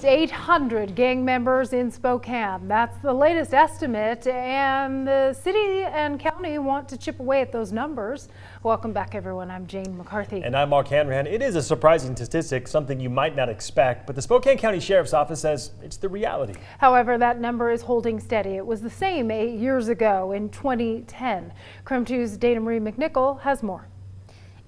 least 800 gang members in Spokane. That's the latest estimate, and the city and county want to chip away at those numbers. Welcome back, everyone. I'm Jane McCarthy. And I'm Mark Hanrahan. It is a surprising statistic, something you might not expect, but the Spokane County Sheriff's Office says it's the reality. However, that number is holding steady. It was the same 8 years ago in 2010. KREM 2's Dana Marie McNichol has more.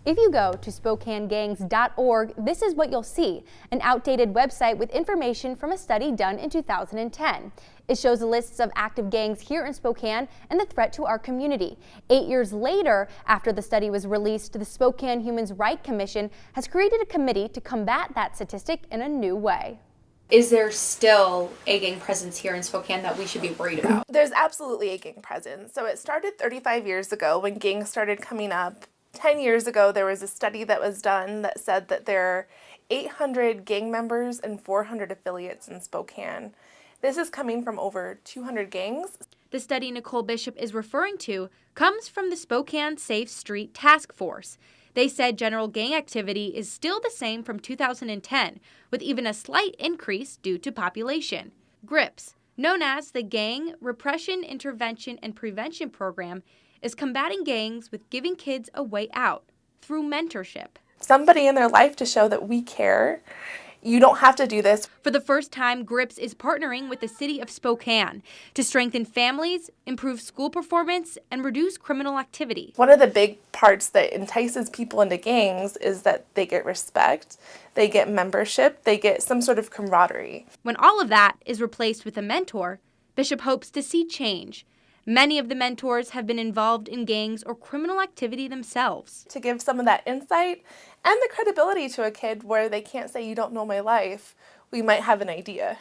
If you go to SpokaneGangs.org, this is what you'll see, an outdated website with information from a study done in 2010. It shows the lists of active gangs here in Spokane and the threat to our community. 8 years later, after the study was released, the Spokane Human Rights Commission has created a committee to combat that statistic in a new way. Is there still a gang presence here in Spokane that we should be worried about? There's absolutely a gang presence. So it started 35 years ago when gangs started coming up. 10 years ago, there was a study that was done that said that there are 800 gang members and 400 affiliates in Spokane. This is coming from over 200 gangs. The study Nicole Bishop is referring to comes from the Spokane Safe Street Task Force. They said general gang activity is still the same from 2010, with even a slight increase due to population. GRIPS, known as the Gang Repression, Intervention, and Prevention Program, is combating gangs with giving kids a way out through mentorship. Somebody in their life to show that we care. You don't have to do this. For the first time, GRIPS is partnering with the city of Spokane to strengthen families, improve school performance, and reduce criminal activity. One of the big parts that entices people into gangs is that they get respect, they get membership, they get some sort of camaraderie. When all of that is replaced with a mentor, Bishop hopes to see change. Many of the mentors have been involved in gangs or criminal activity themselves. To give some of that insight and the credibility to a kid where they can't say, "You don't know my life," we might have an idea.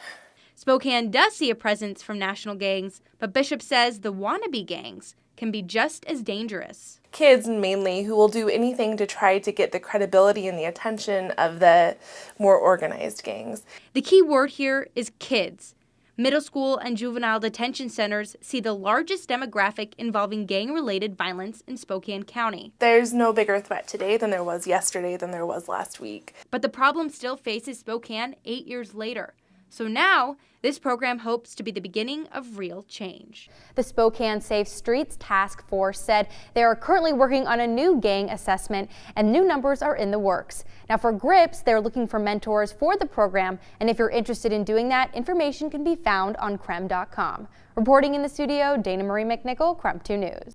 Spokane does see a presence from national gangs, but Bishop says the wannabe gangs can be just as dangerous. Kids mainly who will do anything to try to get the credibility and the attention of the more organized gangs. The key word here is kids. Middle school and juvenile detention centers see the largest demographic involving gang-related violence in Spokane County. There's no bigger threat today than there was yesterday than there was last week. But the problem still faces Spokane 8 years later. So now, this program hopes to be the beginning of real change. The Spokane Safe Streets Task Force said they are currently working on a new gang assessment and new numbers are in the works. Now for GRIPS, they're looking for mentors for the program, and if you're interested in doing that, information can be found on KREM.com. Reporting in the studio, Dana Marie McNichol, KREM 2 News.